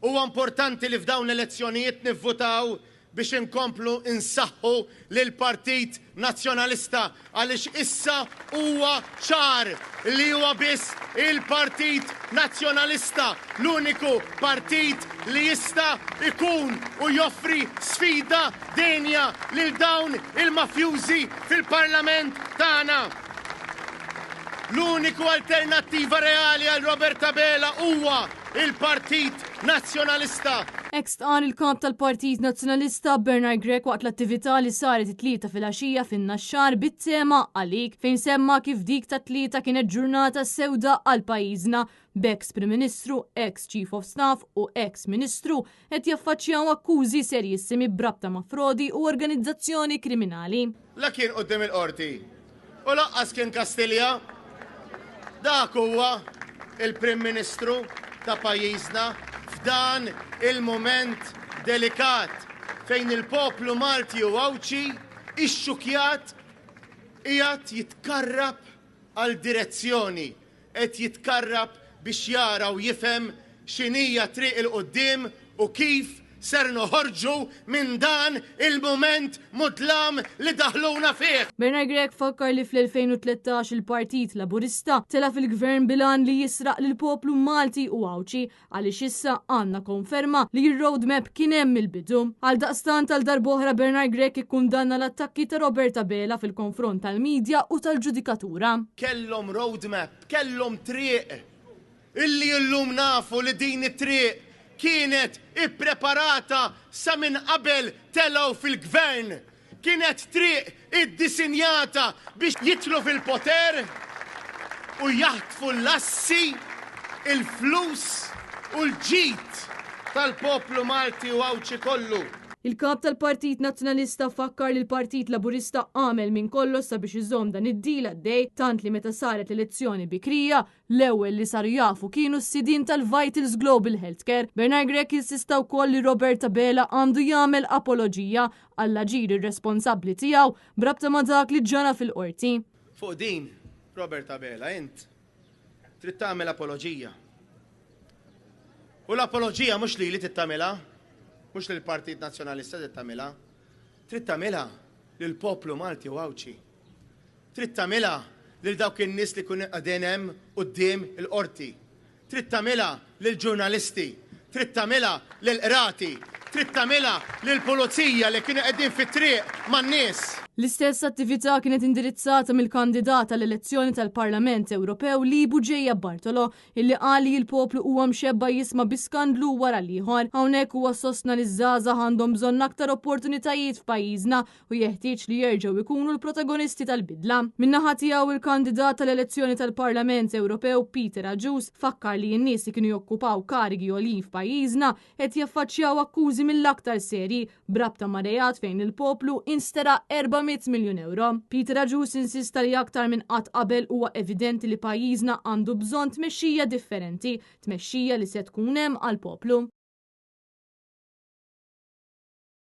Huwa importanti li f'dawn l-elezzjonijiet nivvotaw biex inkomplu insaħħu lil Partit Nazzjonalista għaliex issa huwa ċar li huwa biss il-Partit Nazzjonalista l-uniku partit li jista' ikun u joffri sfida denja lil dawn il-mafjużi fil-Parlament tagħna. L-uniku alternattiva reali għal Roberta Bela huwa il-Partit Nazzjonalista. Qal il-kap tal-Partit Nazzjonalista Bernard Grech waqt l-attività li saret it-tlieta fil-għaxija fin-Naxxar bit-tema Għalik fejn semma kif dik tat-tlieta kienet ġurnata sewda għal pajjiżna b'ex Prim Ministru, ex Chief of Staff u ex Ministru qed jaffaċċjaw akkużi serjissimi brabta ma' frodi u organizzazzjoni kriminali. La kien qudiem il-qorti u laqqas kien Kastilja. Dak huwa il-Prim Ministru ta' pajjiżna f'dan il-moment delikat fejn il-poplu Malti u Awċi ix-xukjat qiegħed jitkarrab għal direzzjoni, qed jitkarrab biex jara u jifhem x'inhija triq il-qudiem u kif ser noħorġu minn dan il-moment mudlam li daħluna fih. Bernard Grech fakkar li fl-2013 il-Partit Laburista tela fil-gvern bilan li jisraq lill-poplu Malti u Awċi għaliex issa għandna konferma li r-roadmap kien hemm il-bidu. Għal daqstant tal-darboħra Bernard Grech ikkundanna l-attakki ta' Roberta Bela fil-konfront tal-medja u tal-ġudikatura. Kellhom roadmap, kellhom triq illi llum nafu li din it-triq kienet ippreparata sa minn qabel telgħu fil-gvern. Kienet triq iddisinjata biex jitlu fil-poter u jaħtfu l-assi, il-flus u l-ġid tal-poplu Malti u Awċi kollu. Il-kap tal-Partit Nazzjonalista fakkar li l-Partit Laburista għamel minn kollox sabiex iżomm dan id-dil għaddej tant li meta saret l-elezzjoni bikrija l-ewwel li saru jafu kienu s-sidin tal-Vitals Global Healthcare. Bernard Grech insista wkoll li Roberta Bela għandu jagħmel apoloġija għall-aġir irresponsabbli tiegħu brabta ma' dak li ġara fil-qorti. Fuq din, Roberta Bela, int trid tagħmel apoloġija. U l-apoloġija mhux li tittamilha. Mux li l-Partit Nazzjonalista trid tagħmilha, trid tagħmilha lill-poplu Malti u Awċi. Trid tagħmilha lil dawk in-nies li kienu qegħdin hemm quddiem il-qorti. Trid tagħmilha lill-ġurnalisti, trid tagħmilha lill-qrati, trid tagħmilha lill-pulizija li kienu qegħdin fit-triq man-nies. L-istess attività kienet indirizzata mill-kandidata l-elezzjoni tal-Parlament Ewropew Libu Ġejja Bartolo illi qal li l-poplu huwa mxebba jisma' bi skandlu wara l-ieħor. Hawnhekk huwa sostna li żgħażagħ għandhom bżonn aktar opportunitajiet f'pajjiżna u jeħtieġ li jerġgħu jkunu l-protagonisti tal-bidla. Min-naħa tiegħu il-kandidat tal-elezzjoni tal-Parlament Ewropew Peter Aġus fakkar li n-nies li kienu jokkupaw karigi għolin f'pajjiżna qed jaffaċċjaw akkużi mill-aktar serji brabta ma' reat fejn il-poplu instera 400 miljun euro. Peter Aġus insista li aktar minn qatt qabel huwa evidenti li pajjiżna għandu bżonn tmexxija differenti, tmexxija li se tkun hemm għall-poplu.